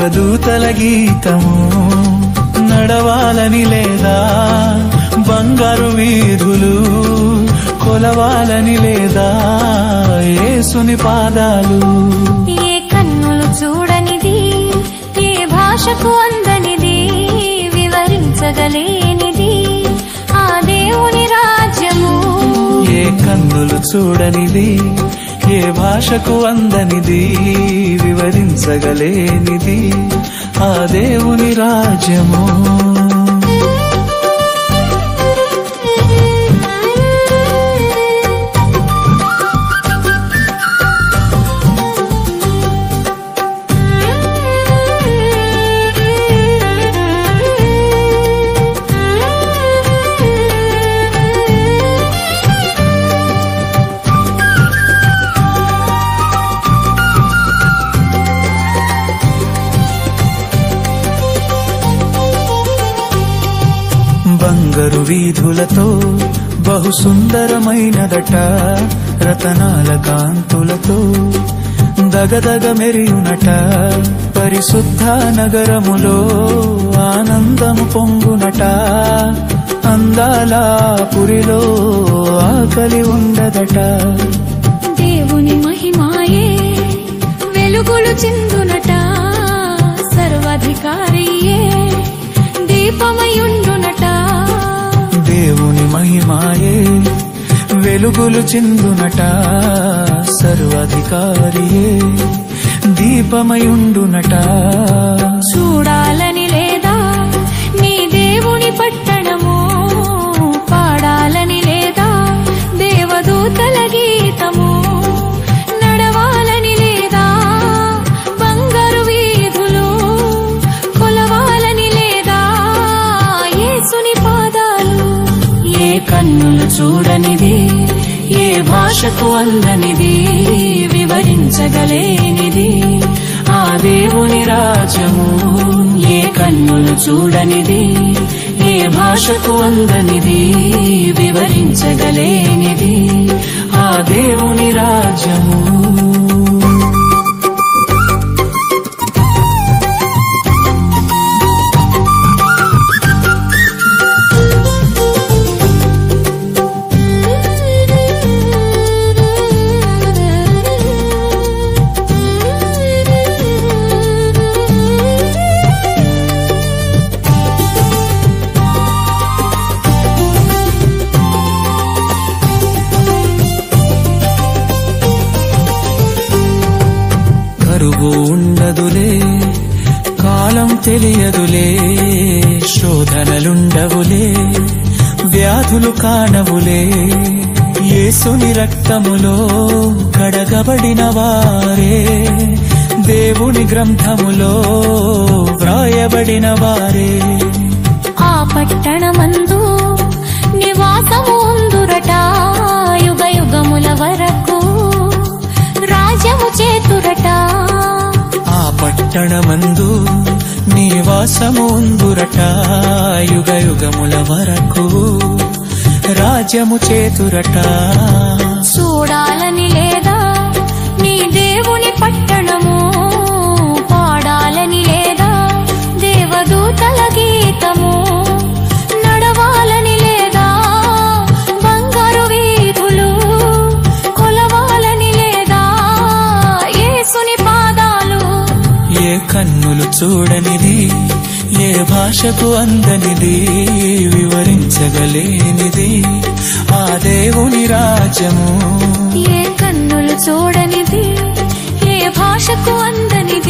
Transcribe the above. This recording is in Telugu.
దేవదూతల గీతము నడవాలని లేదా బంగారు వీధులు కొలవాలని లేదా యేసుని పాదాలు ఏ కన్నులు చూడనిది ఏ భాషకు అందనిది వివరించగలేనిది ఆ దేవుని రాజ్యము ఏ కన్నులు చూడనిది ఏ భాషకు అందనిది వివరించగలేనిది ఆ దేవుని రాజ్యము బంగారు వీధులతో బహు సుందరమైనదట రతనాల కాంతులతో దగదగ మెరియునట పరిశుద్ధ నగరములో ఆనందము పొంగునట అందాల పురిలో ఆకలి ఉండదట దేవుని మహిమాయే వెలుగులు చిందునట సర్వాధికారియే దీపమయుండునట దేవుని మహిమాయే వెలుగులు చిందునట సర్వాధికారియే దీపమయుండునట చూడాలని లేదా నీ దేవుని పట్టణము పాడాలని లేదా దేవదూతల గీతము నడవాలని లేదా బంగారు వీధులు కొలవాలని లేదా యేసుని పాదాలు ఏ కన్నులు చూడనిది ఏ భాషకు అందనిది వివరించగలేనిది ఆ దేవుని రాజ్యము ఏ కన్నులు చూడనిది ఏ భాషకు అందనిది వివరించగలేనిది ఆ దేవుని రాజ్యము కరువు ఉండదులే కాలం తెలియదులే శోధనలుండవులే వ్యాధులు కానవులే యేసుని రక్తములో కడగబడిన వారే దేవుని గ్రంథములో వ్రాయబడిన వారే ఆ పట్టణమందు నివాసము ఉందురట యుగ యుగముల వరకు రాజ్యము చేతురట ఆ పట్టణమందు నివాసము ఉందురట యుగ యుగముల వరకు రాజ్యము చేతురట చూడాలని లేదా నీ దేవుని పట్టణము పాడాలని లేదా దేవదూతల గీతము నడవాలని లేదా బంగారు వీధులు కొలవాలని లేదా యేసుని పాదాలు ఏ కన్నులు చూడనిది ఏ భాషకు అందనిది వివరించగలేనిది ఆ దేవుని రాజ్యము ఏ కన్నులు చూడనిది ఏ భాషకు అందనిది